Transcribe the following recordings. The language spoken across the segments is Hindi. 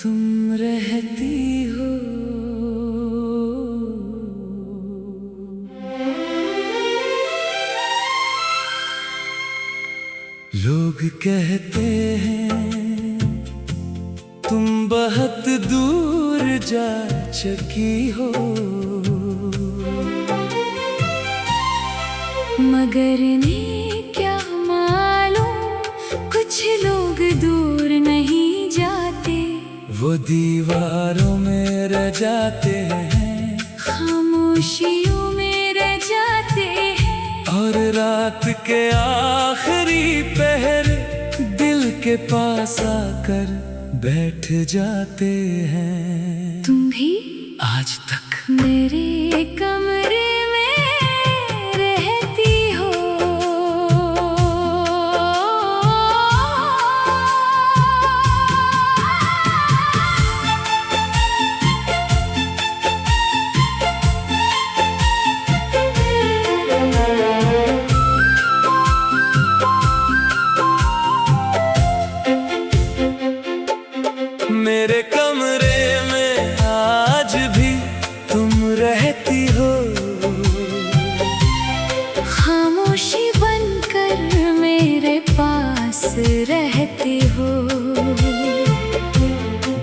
तुम रहती हो। लोग कहते हैं तुम बहुत दूर जा चुकी हो, मगर इन्हें क्या मालूम कुछ लोग दूर नहीं जाते। वो दीवारों में रह जाते हैं, खामोशियों में रह जाते हैं, और रात के आखिरी पहर दिल के पास आकर बैठ जाते हैं। तुम भी आज तक मेरे कमरे में रहती हो। मेरे कमरे में आज भी तुम रहती हो, खामोशी बनकर मेरे पास रहती हो।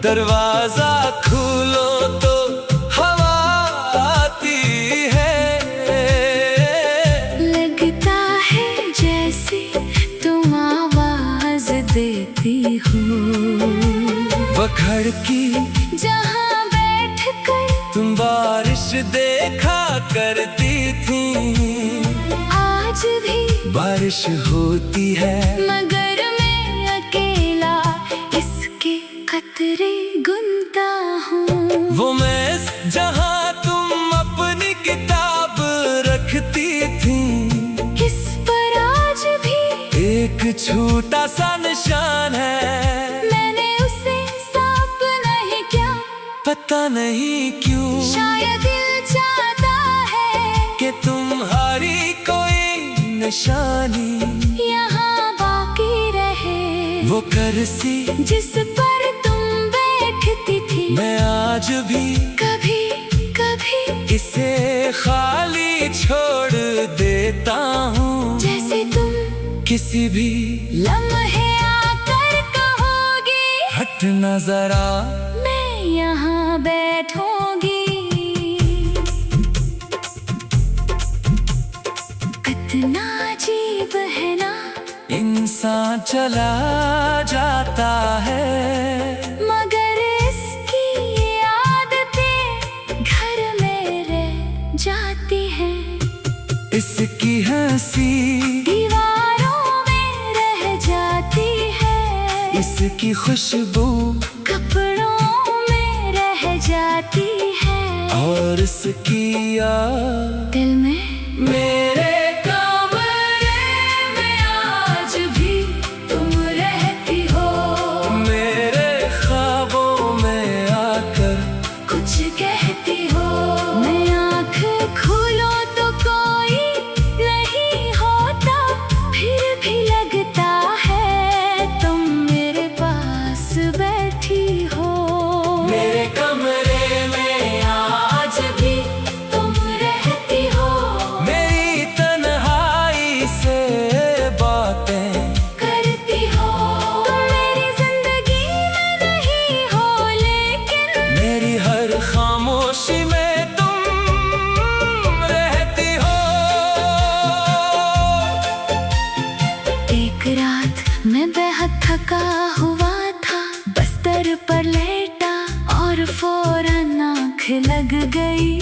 दरवाजा खोलो तो हवा आती है, लगता है जैसे तुम आवाज देती हो। वो खिड़की जहाँ बैठकर तुम बारिश देखा करती थी, आज भी बारिश होती है, मगर मैं अकेला इसके कतरे गुनता हूँ। वो मेज जहाँ तुम अपनी किताब रखती थी, इस पर आज भी एक छोटा सा निशान है। मैंने उसे साफ नहीं किया, पता नहीं क्यों, शायद दिल चाहता है कि तुम्हारी कोई निशानी यहाँ बाकी रहे। वो कुर्सी जिस पर तुम बैठती थी, मैं आज भी कभी कभी इसे खाली छोड़ देता हूँ। जैसे तुम किसी भी लम्हे आकर कहोगी, हट न जरा, मैं यहाँ बैठूंगी। कितना अजीब है ना, इंसान चला जाता है, मगर इसकी ये आदतें घर में रह जाती हैं। इसकी हंसी दीवारों में रह जाती है, इसकी खुशबू कपड़ों में रह जाती है, और इसकी याद दिल में। मेरे कमरे में आज भी तुम रहती हो, मेरे ख्वाबों में आकर कुछ कहती हो। मैं आँख खोलूं तो कोई नहीं होता, फिर भी लगता है तुम मेरे पास बैठी हो। मेरे कमरे में आज भी तुम रहती हो, मेरी तन्हाई से बातें करती हो। तुम मेरी जिंदगी में नहीं हो, लेकिन मेरी हर खामोशी में तुम रहती हो। एक रात मैं बेहद थका हुआ था, बिस्तर पर लेटा और फौरन आँख लग गई।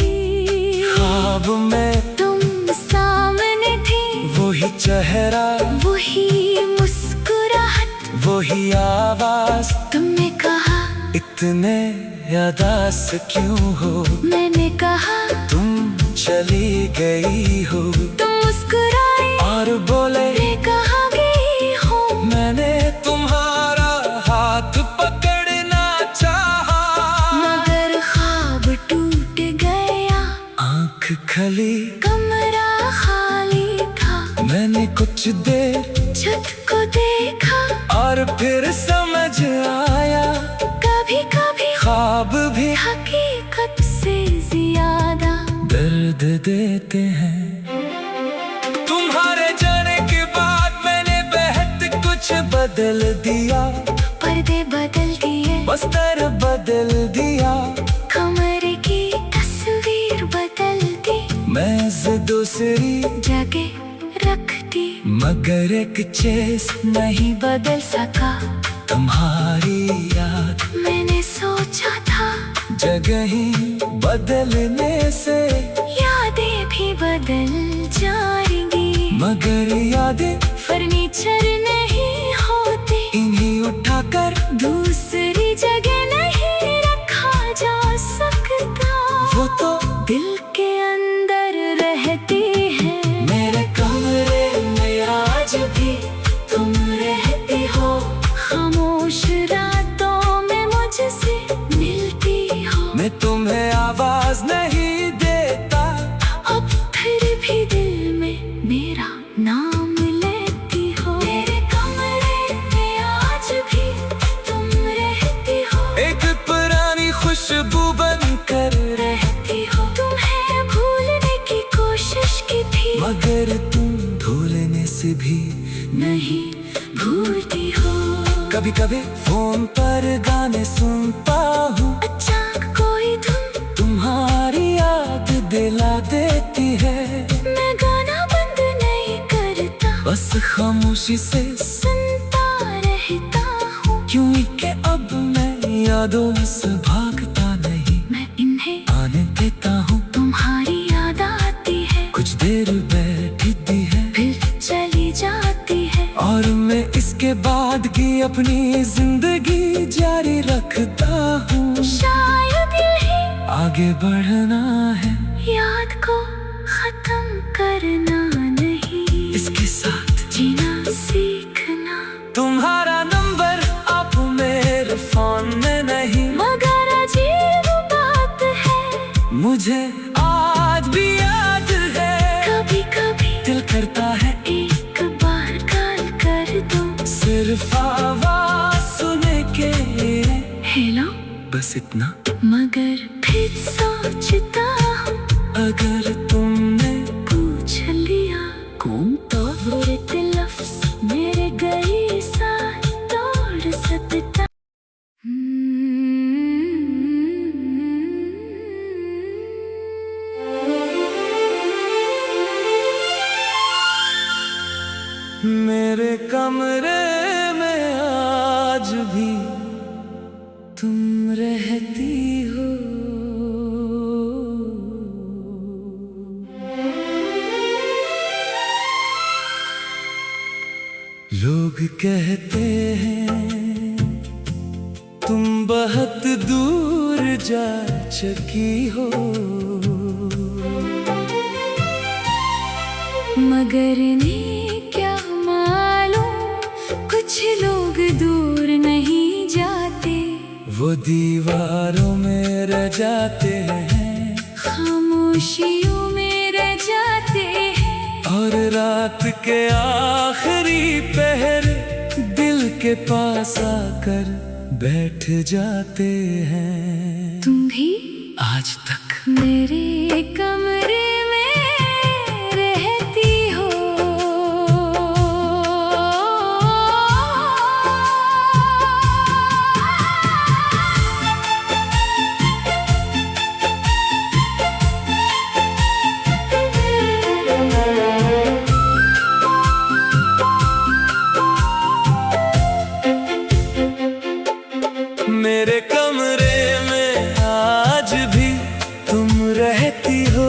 ख्वाब में तुम सामने थी, वही चेहरा, वही मुस्कुराहट, वही आवाज। तुमने कहा इतने उदास क्यों हो, मैंने कहा तुम चली गई हो। तुम मुस्कुराए और बोले मैं कहाँ गई हूँ। मैंने तुम्हारा हाथ पकड़ना चाहा, मगर ख्वाब टूट गया, आँख खली, कमरा खाली था। मैंने कुछ देर छत को देखा और फिर समझ आया कभी कभी बस्तर बदल दिया, कमरे की तस्वीर बदल दी, मेज दूसरी जगह रख दी, मगर एक चीज नहीं बदल सका। तुम्हारी याद। मैंने सोचा था जगह ही बदलने से यादें भी बदल जाएंगी, मगर यादें फर्नीचर नहीं होती, इन्हीं उठाकर दूसरी जगह नहीं रखा जा सकता। वो तो दिल के अंदर रहती है, मेरे कमरे में आज भी तुम रहती हो, खामोश रातों में मुझसे मिलती हो। मैं तुम्हें आवाज नहीं देता, अब फिर भी दिल में मेरा नाम लेती हो। मेरे कमरे में आज भी तुम रहती हो, एक पुरानी खुशबू बनकर रहती हो। तुम्हें भूलने की कोशिश की थी, मगर तुम भूलने से भी नहीं भूलती हो। कभी कभी फोन पर गाने सुनता हूँ, अचानक कोई धुन तुम्हारी याद दिला देती है। मैं गाना बंद नहीं करता, बस खामोशी से सुनता रहता हूँ, क्योंकि अब मैं यादों से भागता नहीं, मैं इन्हें आने देता हूँ। तुम्हारी याद आती है, कुछ देर बैठती है, फिर चली जाती है, और मैं इसके बाद की अपनी जिंदगी जारी रखता हूँ। शायद यही आगे बढ़ना है, याद को खत्म करना नहीं, इसके साथ जीना सीखना। तुम्हारा नंबर अब मेरे फोन में नहीं, मगर अजीब बात है, मुझे आज भी याद है। कभी कभी दिल करता है एक बार कॉल कर दो, सिर्फ आवाज सुने के, हेलो, बस इतना। मगर फिर सोचता हूँ, अगर तुमने पूछ लिया कौन, तो बुरे लफ्ज मेरे गए साथ तोड़ सकता। मेरे कमरे में आज भी तुम रहती हो। लोग कहते हैं तुम बहुत दूर जा चुकी हो, मगर इन्हें क्या मालूम, कुछ लोग दूर नहीं जाते, वो दीवारों में रह जाते हैं, खामोशियों में रह जाते हैं, और रात के आखिरी पहर दिल के पास आकर बैठ जाते हैं। तुम भी आज तक मेरे कमरे में रहती हो। मेरे कमरे में आज भी तुम रहती हो,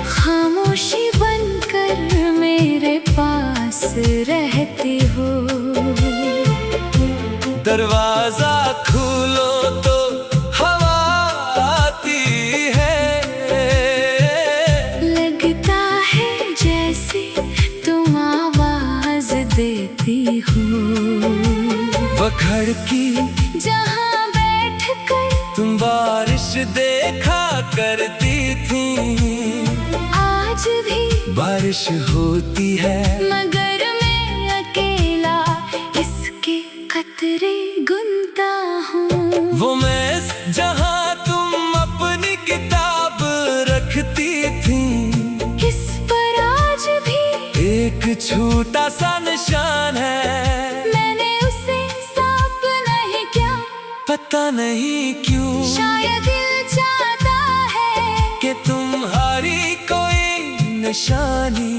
खामोशी बनकर मेरे पास रहती हो। दरवाजा खोलो तो हवा आती है, लगता है जैसे तुम आवाज देती हो। वो खिड़की जहाँ बैठकर तुम बारिश देखा करती थी, आज भी बारिश होती है, मगर मैं अकेला इसके कतरे गुनता हूँ। वो मेज जहाँ तुम अपनी किताब रखती थी, इस पर आज भी एक छोटा सा निशान है। मैंने उसे साफ पता नहीं क्यों, शायद दिल चाहता है कि तुम्हारी कोई निशानी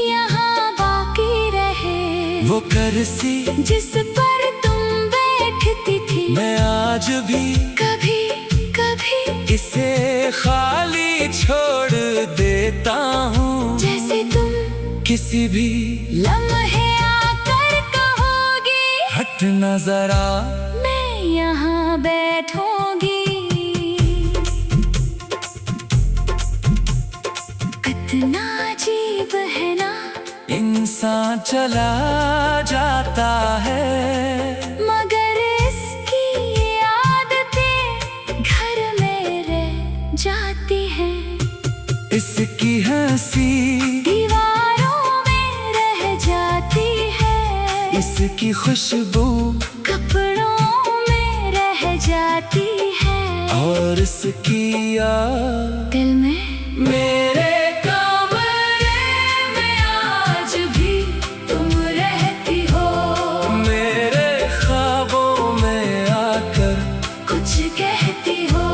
यहाँ बाकी रहे। वो करसी जिस पर तुम बैठती थी, मैं आज भी कभी कभी इसे खाली छोड़ देता हूँ। जैसे तुम किसी भी लम्हे आकर कहोगी, हटना जरा, मैं यहाँ बैठूंगी। कितना अजीब है ना, इंसान चला जाता है मगर इसकी ये आदतें घर में रह जाती हैं। इसकी हंसी दीवारों में रह जाती है, इसकी खुशबू कपड़ों में रह जाती है, और इसकी याद दिल में। मेरे कमरे में आज भी तुम रहती हो, मेरे ख्वाबों में आकर कुछ कहती हो।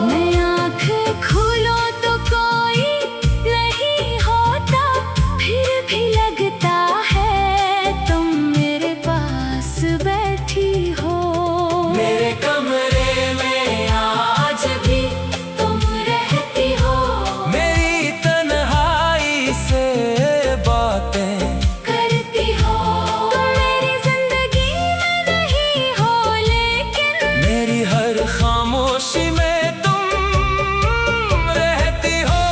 मैं आँख खोलूं तो कोई नहीं होता, फिर भी लगता है तुम मेरे पास बैठी हो। मेरे कमरे में आज भी तुम रहती हो, मेरी तन्हाई से बातें करती हो। तुम मेरी जिंदगी में नहीं हो, लेकिन मेरी हर खामोशी में तुम रहती हो।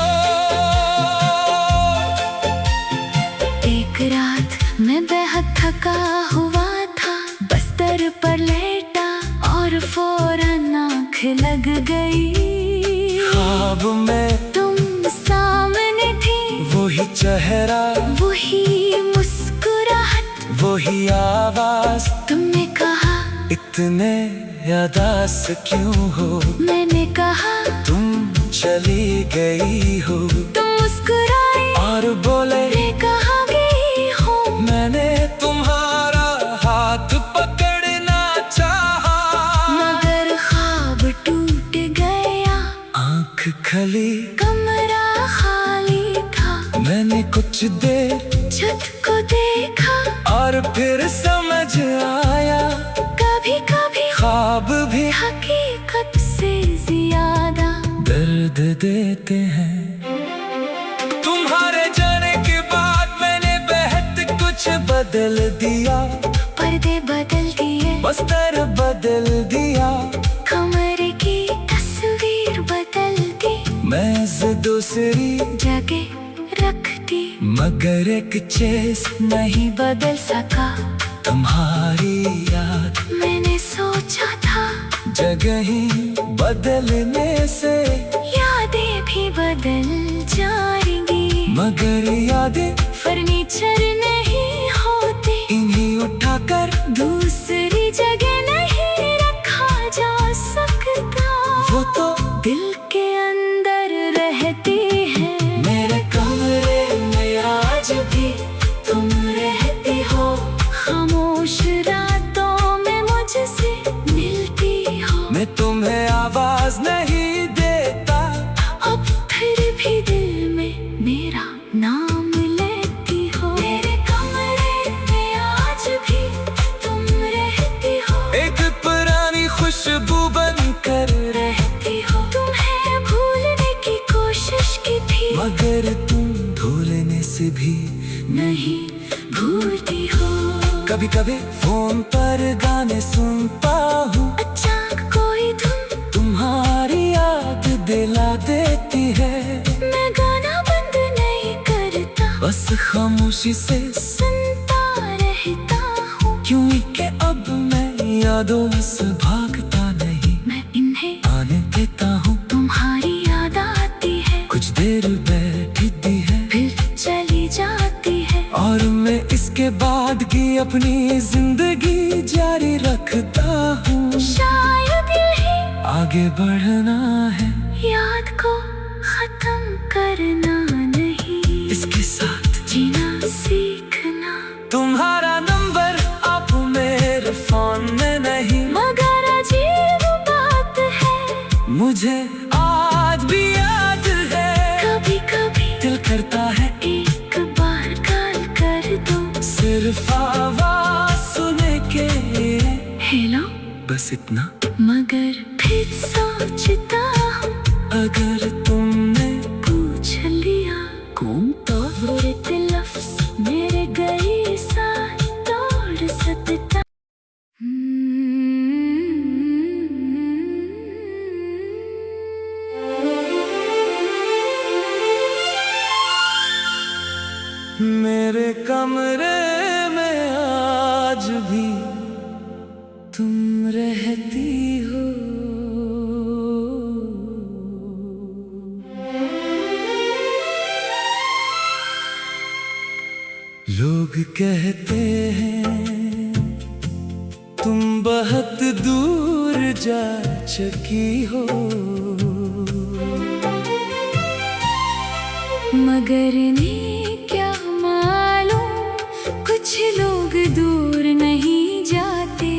एक रात मैं बेहद थका हुआ था, बिस्तर पर लेटा और फौरन आँख लग गई। ख्वाब में तुम सामने थी, वही चेहरा, वही मुस्कुराहट, वही आवाज। तुमने कहा इतने उदास क्यों हो, मैंने कहा तुम चली गई हो। तुम मुस्कुराए और बोले मैं कहाँ गई हूँ। मैंने तुम्हारा हाथ पकड़ना चाहा, मगर ख्वाब टूट गया, आँख खली, कमरा खाली था। मैंने कुछ देर छत को देखा, और फिर समझ आया कभी कभी ख्वाब भी हकीकत से ज्यादा दर्द देते हैं। तुम्हारे जाने के बाद मैंने बेहद कुछ बदल दिया, पर्दे बदल दिए, बस्तर बदल दिया, कमरे की तस्वीर बदल दी, मेज दूसरी जगह रख दी, मगर एक चीज नहीं बदल सका। तुम्हारी याद मैंने सोचा था जगह ही बदलने से यादें भी बदल जाएंगी, मगर यादें फर्नीचर नहीं होती, इन्हीं उठाकर दूसरी जगह नहीं रखा जा सकता। वो तो दिल के अंदर रहती है, मेरे कमरे में आज भी तुम रहती हो। खामोश रातों में मुझसे मिलती हो, मैं तुम्हें आवाज नहीं देता, अब फिर भी दिल में मेरा नाम लेती हो। मेरे कमरे में आज भी तुम रहती हो, एक पुरानी खुशबू बनकर रहती हो। तुम्हें भूलने की कोशिश की थी, मगर तुम भूलने से भी नहीं भूलती हो। कभी कभी फोन पर गाने सुनता हूँ, अचानक कोई धुन तुम्हारी याद दिला देती है। मैं गाना बंद नहीं करता, बस खामोशी से सुनता रहता हूँ, क्यों कि अब मैं यादों से भागता नहीं, मैं इन्हें आने देता हूँ। तुम्हारी याद आती है, कुछ देर बैठती है, फिर चली जाती है, और मैं इसके बाद की अपनी जिंदगी जारी रखता हूँ। शायद यही आगे बढ़ना है, याद को खत्म करना नहीं, इसके साथ जीना सीखना। तुम्हारा नंबर अब मेरे फोन में नहीं, मगर अजीब तुझे आज भी याद है। कभी कभी दिल करता है एक बार कॉल कर दो, सिर्फ आवाज सुने के। हेलो, बस इतना। मगर फिर सोचता हूँ अगर तुमने पूछ लिया कौन, तो बुरे लफ्ज़ मेरे गई साथ तोड़ सकता। मेरे कमरे में आज भी तुम रहती हो। लोग कहते हैं तुम बहुत दूर जा चुकी हो, मगर इन्हें क्या मालूम, कुछ लोग दूर नहीं जाते,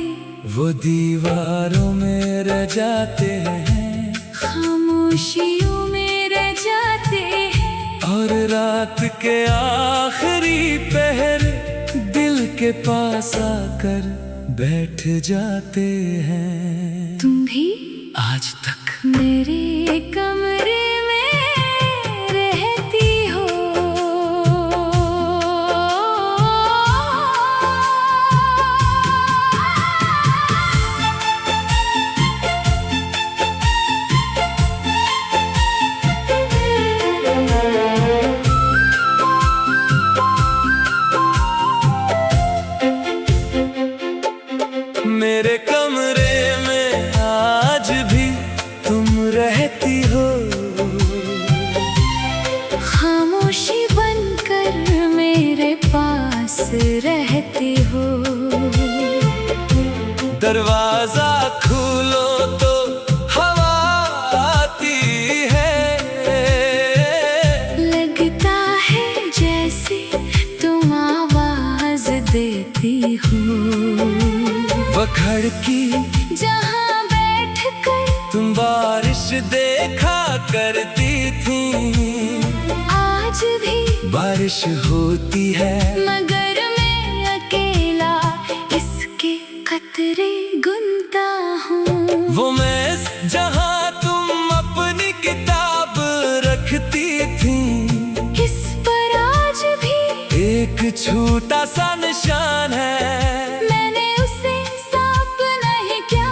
वो दीवारों में रह जाते हैं, खामोशियों में रह जाते हैं। और रात के आखिरी पहर दिल के पास आकर बैठ जाते हैं। तुम भी आज तक मेरे कमरे में रहती हो। मेरे कमरे में आज भी तुम रहती हो, खामोशी बनकर मेरे पास रहती हो। दरवाजा खोलो तो हवा आती है, लगता है जैसे तुम आवाज देती हो। वो खिड़की जहाँ बैठकर तुम बारिश देखा करती थी, आज भी बारिश होती है, मगर मैं अकेला इसके कतरे गुनता हूँ। वो मेज जहाँ तुम अपनी किताब रखती थी, इस पर आज भी एक छोटा सा निशान है। मैंने उसे साफ नहीं किया,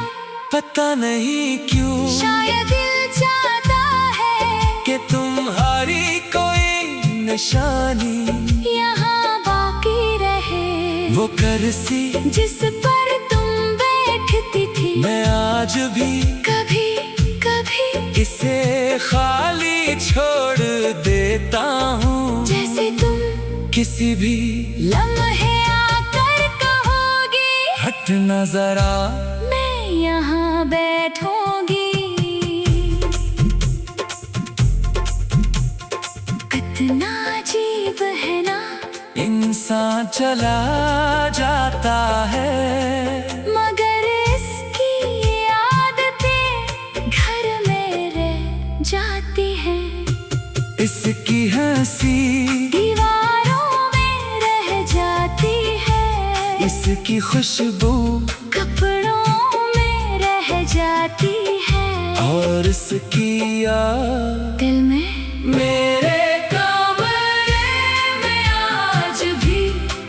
पता नहीं क्यों, शायद दिल चाहता है कि तुम्हारी कोई निशानी यहाँ बाकी रहे। वो कुर्सी जिस पर तुम बैठती थी, मैं आज भी कभी कभी इसे खाली छोड़ देता हूँ, जैसे तुम किसी भी लम्हे आकर कहोगी, हट ना जरा, मैं यहाँ बैठूंगी। कितना अजीब है ना, इंसान चला जाता है, मगर इसकी ये आदतें घर में रह जाती हैं। इसकी हंसी दीवारों में रह जाती है, इसकी खुशबू कपड़ों में रह जाती है, और इसकी याद दिल में। मेरे कमरे में आज भी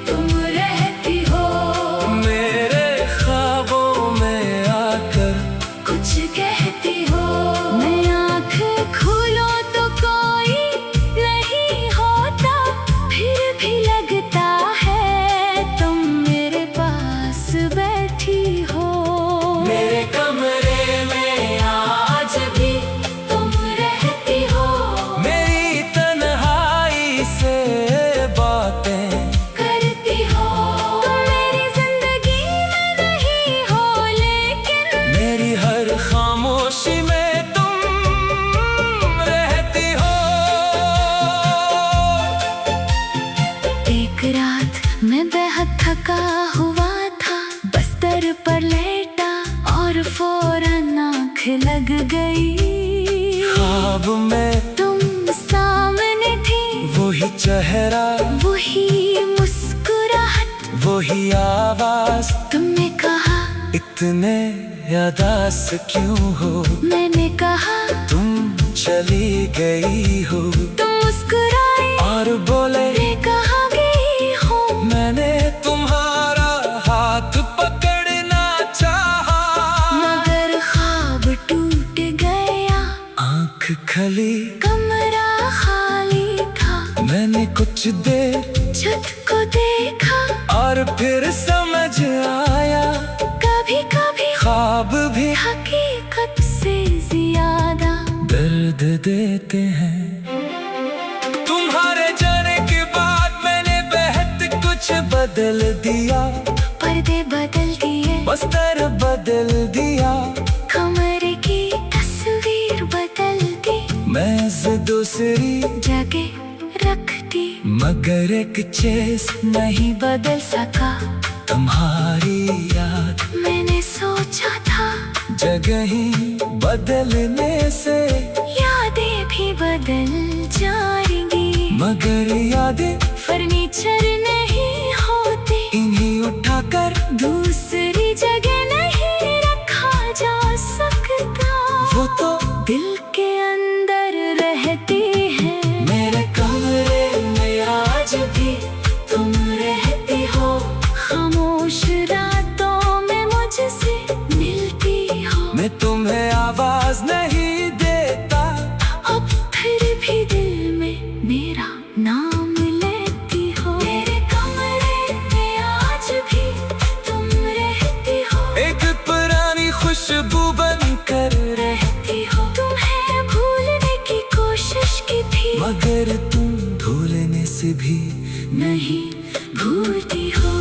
तुम रहती हो, मेरे ख्वाबों में आकर कुछ कहती हो। मैं आँख खोलूं तो कोई नहीं होता, फिर भी लगता है तुम मेरे पास बैठी हो। मेरे कमरे में आज भी तुम रहती हो, मेरी तन्हाई से बातें करती हो। तुम मेरी जिंदगी में नहीं हो, लेकिन मेरी हर खामोशी में तुम रहती हो। एक रात मैं बेहद थका हुआ था, बिस्तर पर लेटा और फौरन आँख लग गई। ख्वाब में तुम सामने थी, वही चेहरा, वही मुस्कुराहट, वही आवाज। तुमने कहा इतने उदास क्यों हो, मैंने कहा तुम चली गई हो। तुम मुस्कुराए और बोले मैं कहाँ गई हूँ। मैंने तुम्हारा हाथ पकड़ना चाहा, मगर ख्वाब टूट गया, आंख खली कमरा खाली था। मैंने कुछ देर छत को देखा और फिर समझ आया, कभी कभी ख्वाब भी हकीकत से ज्यादा दर्द देते हैं। तुम्हारे जाने के बाद मैंने बेहद कुछ बदल दिया, पर्दे बदल दिए, बस्तर बदल दिया, कमरे की तस्वीर बदल दी, मेज दूसरी जगह रख दी, मगर एक चीज नहीं बदल सका। तुम्हारी याद। मैंने सोचा था जगह ही बदलने से यादें भी बदल जाएंगी, मगर यादें फर्नीचर नहीं होती, इन्हीं उठाकर दूसरी जगह नहीं रखा जा सकता। वो तो दिल के अंदर रहती है, मेरे कमरे में आज भी तुम रहती हो, खामोश रातों में मुझसे मिलती हो। मैं तुम्हें आवाज नहीं देता, अब फिर भी दिल में मेरा नाम लेती हो। मेरे कमरे में आज भी तुम रहती हो, एक पुरानी खुशबू बनकर रहती हो। तुम्हें भूलने की कोशिश की थी, मगर तुम भूलने से भी नहीं भूलती हो।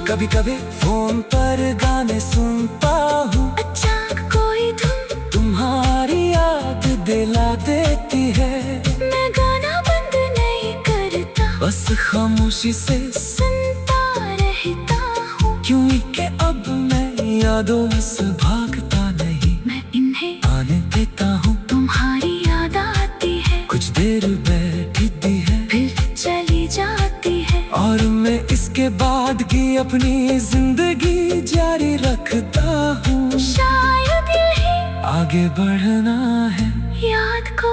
कभी कभी फोन पर गाने सुनता हूँ, अचानक कोई धुन तुम्हारी याद दिला देती है। मैं गाना बंद नहीं करता, बस खामोशी से सुनता रहता हूँ, क्योंकि अब मैं यादों से भागता नहीं, मैं इन्हें आने देता हूँ। तुम्हारी याद आती है, कुछ देर बैठती है, फिर चली जाती है, और मैं इसके बाद की अपनी जिंदगी जारी रखता हूँ। शायद यही आगे बढ़ना है, याद को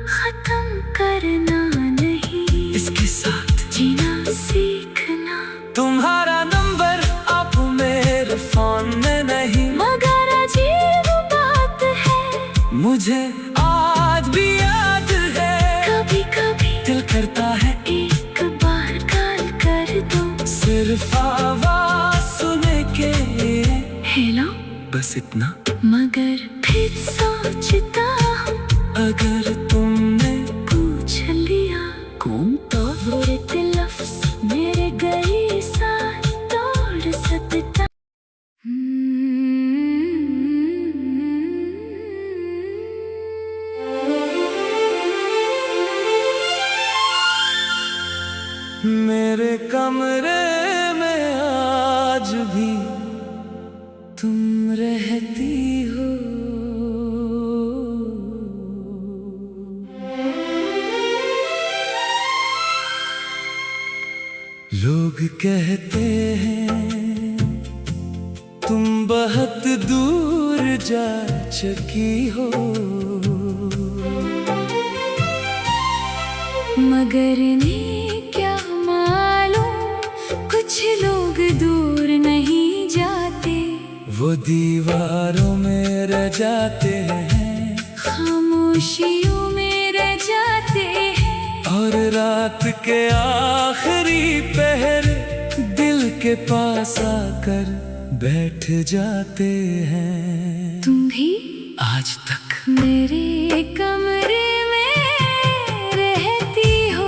खत्म करना नहीं, इसके साथ जीना सीखना। तुम्हारा नंबर अब मेरे फोन में नहीं, मगर अजीब बात है, मुझे आज भी याद है। कभी कभी दिल करता है एक बार कॉल कर दो, सिर्फ आवाज सुने के, हेलो, बस इतना। मगर फिर सोचता हूँ अगर तुमने पूछ लिया कौन, तो वो एक लफ्ज मेरे गए साथ तोड़ सकता। मेरे कमरे में आज भी तुम रहती हो। लोग कहते हैं तुम बहुत दूर जा चुकी हो, मगर इन्हें क्या मालूम, कुछ लोग दूर नहीं जाते, वो दीवारों में रह जाते हैं, खामोशियों में रह जाते हैं, और रात के आखिरी पहर दिल के पास आकर बैठ जाते हैं। तुम भी आज तक मेरे कमरे में रहती हो।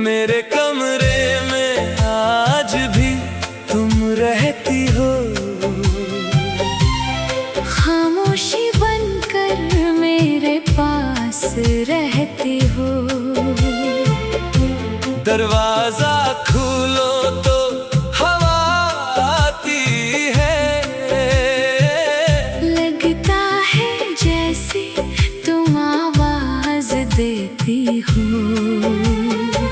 मेरे कमरे में आज भी तुम रहती हो। खोलो तो हवा आती है। लगता है जैसे तुम आवाज देती हो।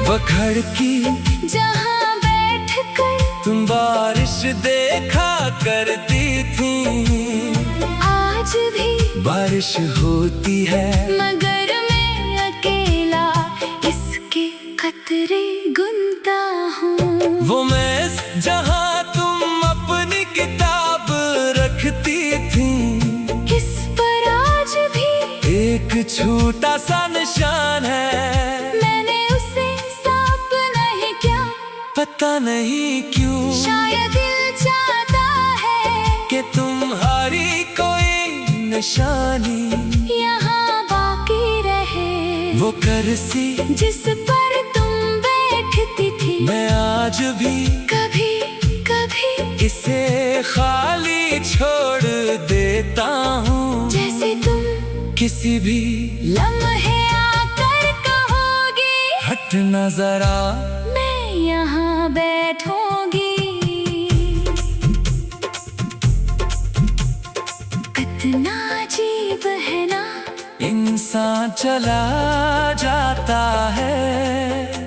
वो खिड़की जहाँ बैठ कर तुम बारिश देखा करती थी। आज भी बारिश होती है मगर मैं अकेला इसके कतरे गुनता हूँ। वो मेज जहाँ तुम अपनी किताब रखती थी। इस पर आज भी एक छोटा सा निशान है। मैंने उसे साफ नहीं किया, पता नहीं क्यों शायद दिल चाहता है कि तुम्हारी कोई निशानी यहाँ बाकी रहे। वो कुर्सी जिस पर तुम बैठती थी, मैं आज भी कभी कभी इसे खाली छोड़ देता हूँ। जैसे तुम किसी भी लम्हे आकर कहोगी, हट ना जरा मैं यहाँ बैठूंगी। कितना अजीब है ना, इंसान चला जाता है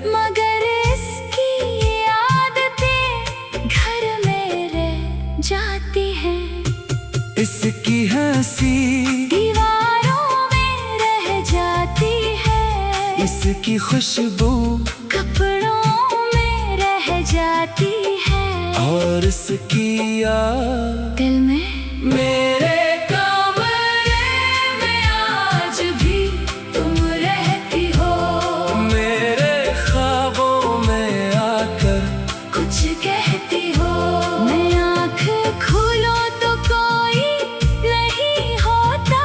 मगर इसकी ये आदतें घर में रह जाती हैं। इसकी हंसी दीवारों में रह जाती है, इसकी खुशबू कपड़ों में रह जाती है, और इसकी याद दिल में। मेरे कमरे में आज भी तुम रहती हो, मेरे ख्वाबों में आकर कुछ कहती हो। मैं आँख खोलो तो कोई नहीं होता,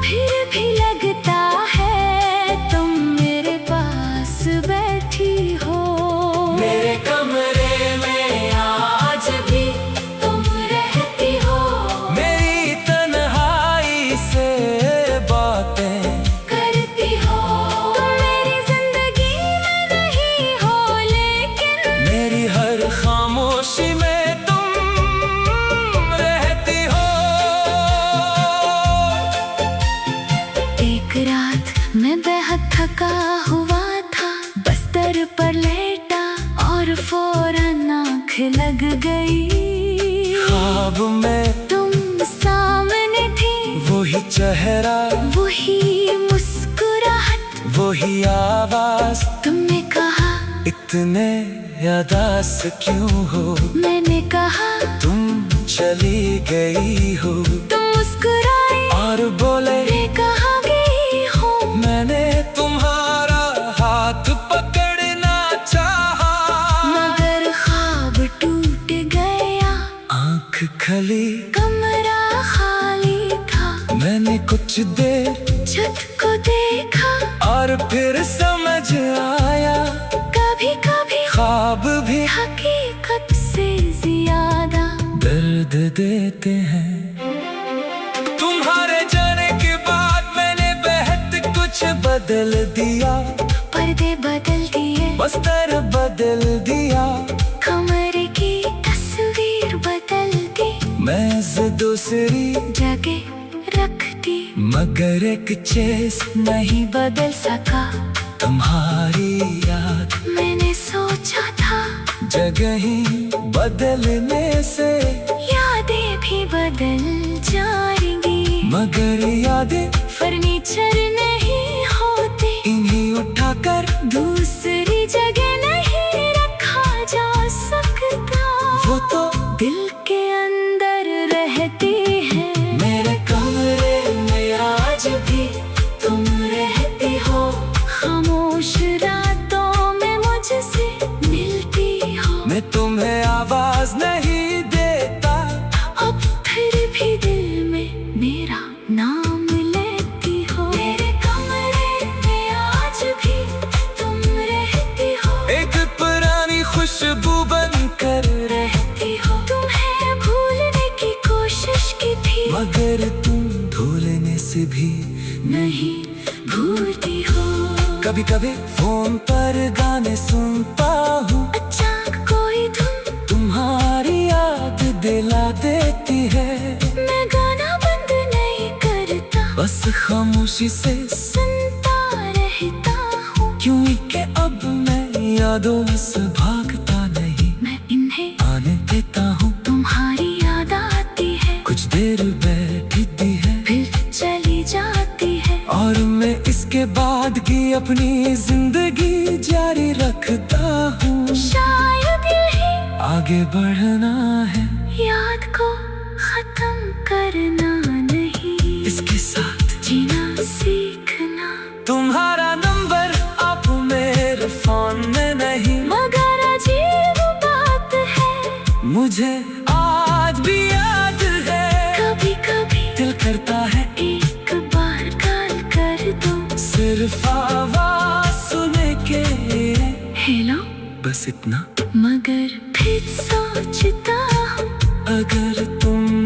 फिर भी लगता है तुम मेरे पास बैठी हो। मेरे कमरे में आज भी तुम रहती हो, मेरी तन्हाई से बातें करती हो। तुम मेरी जिंदगी में नहीं हो, लेकिन मेरी हर खामोशी में तुम रहती हो। एक रात मैं बेहद थका हुआ था, बिस्तर पर लेटा और फौरन आँख लग गई। ख्वाब में तुम सामने थी, वही चेहरा, वही मुस्कुराहट, वही आवाज। तुमने कहा इतने उदास क्यों हो, मैंने कहा तुम चली गई हो। तुम मुस्कुराए और बोले मैं कहाँ गई हूँ। मैंने तुम्हारा हाथ पकड़ना चाहा, मगर ख्वाब टूट गया, आंख खली, कमरा खाली था। मैंने कुछ देर छत को देखा, और फिर समझ आया कभी कभी ख्वाब भी हकीकत से ज्यादा दर्द देते हैं। तुम्हारे जाने के बाद मैंने बेहद कुछ बदल दिया। पर्दे बदल दिए, बस्तर बदल दिया, कमरे की तस्वीर बदल दी, मेज दूसरी जगह रख दी, मगर एक चीज नहीं बदल सका। तुम्हारी याद मैंने सोचा था जगह ही बदलने से यादें भी बदल जाएंगी, मगर यादें फर्नीचर नहीं होते, इन्हीं उठाकर दूसरी जगह नहीं रखा जा सकता। वो तो दिल के अंदर रहती है। मेरे कमरे में आज भी तुम रहती हो, खामोश रातों में मुझसे मिलती हो। मैं तुम्हें आवाज नहीं देता, अब फिर भी दिल में मेरा नाम लेती हो। मेरे कमरे में आज भी तुम रहती हो, एक पुरानी खुशबू बनकर रहती हो। तुम्हें भूलने की कोशिश की थी, मगर तुम भूलने से भी नहीं भूलती हो। कभी कभी फोन पर गाने सुनता हूँ, अच्छा बस खामोशी से सुनता रहता हूँ, क्यों कि अब मैं यादों से भागता नहीं, मैं इन्हें आने देता हूँ। तुम्हारी याद आती है, कुछ देर बैठती है फिर चली जाती है। और मैं इसके बाद की अपनी जिंदगी जारी रखता हूँ। शायद यही आगे बढ़ना है, याद को खत्म करना नहीं, इसके साथ जीना सीखना। तुम्हारा नंबर अब मेरे फोन में नहीं, मगर अजीब बात है, मुझे आज भी याद है। कभी कभी दिल करता है एक बार कॉल कर दो, सिर्फ आवाज सुने के, हेलो, बस इतना। मगर फिर सोचता हूँ अगर तुम